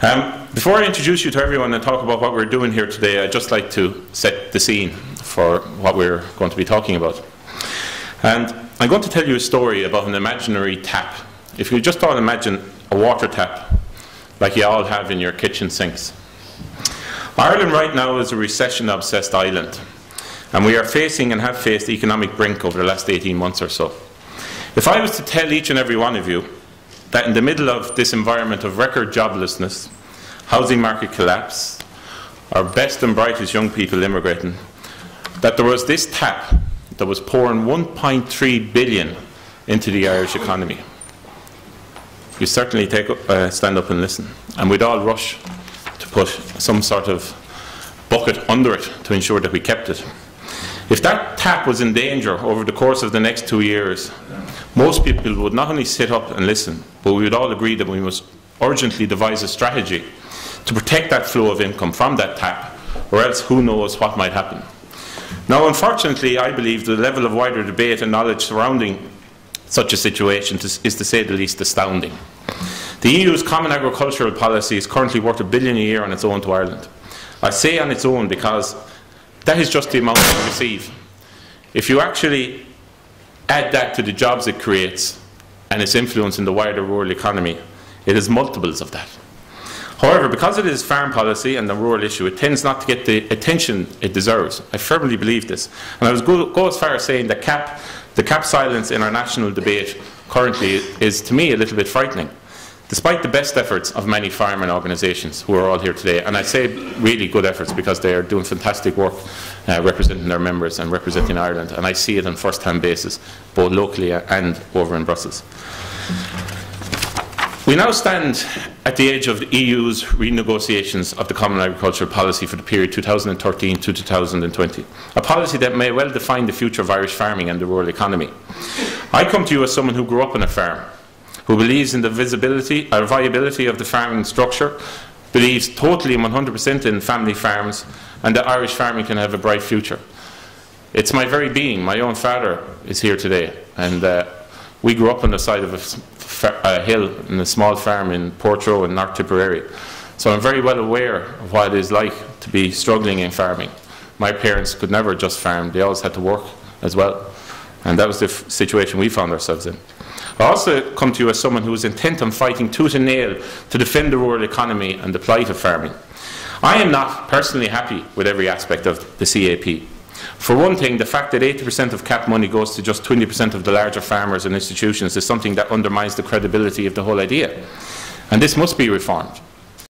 Before I introduce you to everyone and talk about what we're doing here today, I'd just like to set the scene for what we're going to be talking about. And I'm going to tell you a story about an imaginary tap. If you just thought, imagine a water tap like you all have in your kitchen sinks. Ireland right now is a recession-obsessed island, and we are facing and have faced the economic brink over the last 18 months or so. If I was to tell each and every one of you that in the middle of this environment of record joblessness, housing market collapse, our best and brightest young people immigrating, that there was this tap that was pouring 1.3 billion into the Irish economy, you certainly stand up and listen, and we'd all rush to put some sort of bucket under it to ensure that we kept it. If that tap was in danger over the course of the next 2 years, most people would not only sit up and listen, but we would all agree that we must urgently devise a strategy to protect that flow of income from that tap, or else who knows what might happen. Now, unfortunately, I believe the level of wider debate and knowledge surrounding such a situation is, to say the least, astounding. The EU's Common Agricultural Policy is currently worth £1 billion a year on its own to Ireland. I say on its own because that is just the amount we receive. If you actually add that to the jobs it creates and its influence in the wider rural economy, it is multiples of that. However, because it is farm policy and the rural issue, it tends not to get the attention it deserves. I firmly believe this. And I would go as far as saying that the CAP silence in our national debate currently is, to me, a little bit frightening, despite the best efforts of many farming organisations who are all here today. And I say really good efforts because they are doing fantastic work representing their members and representing Ireland. And I see it on first-hand basis, both locally and over in Brussels. We now stand at the edge of the EU's renegotiations of the Common Agricultural Policy for the period 2013 to 2020, a policy that may well define the future of Irish farming and the rural economy. I come to you as someone who grew up on a farm, who believes in the viability of the farming structure, believes totally and 100% in family farms, and that Irish farming can have a bright future. It's my very being. My own father is here today, and we grew up on the side of a hill in a small farm in Portroe in North Tipperary. So I'm very well aware of what it is like to be struggling in farming. My parents could never just farm, they always had to work as well. And that was the situation we found ourselves in. I also come to you as someone who is intent on fighting tooth and nail to defend the rural economy and the plight of farming. I am not personally happy with every aspect of the CAP. For one thing, the fact that 80% of CAP money goes to just 20% of the larger farmers and institutions is something that undermines the credibility of the whole idea. And this must be reformed.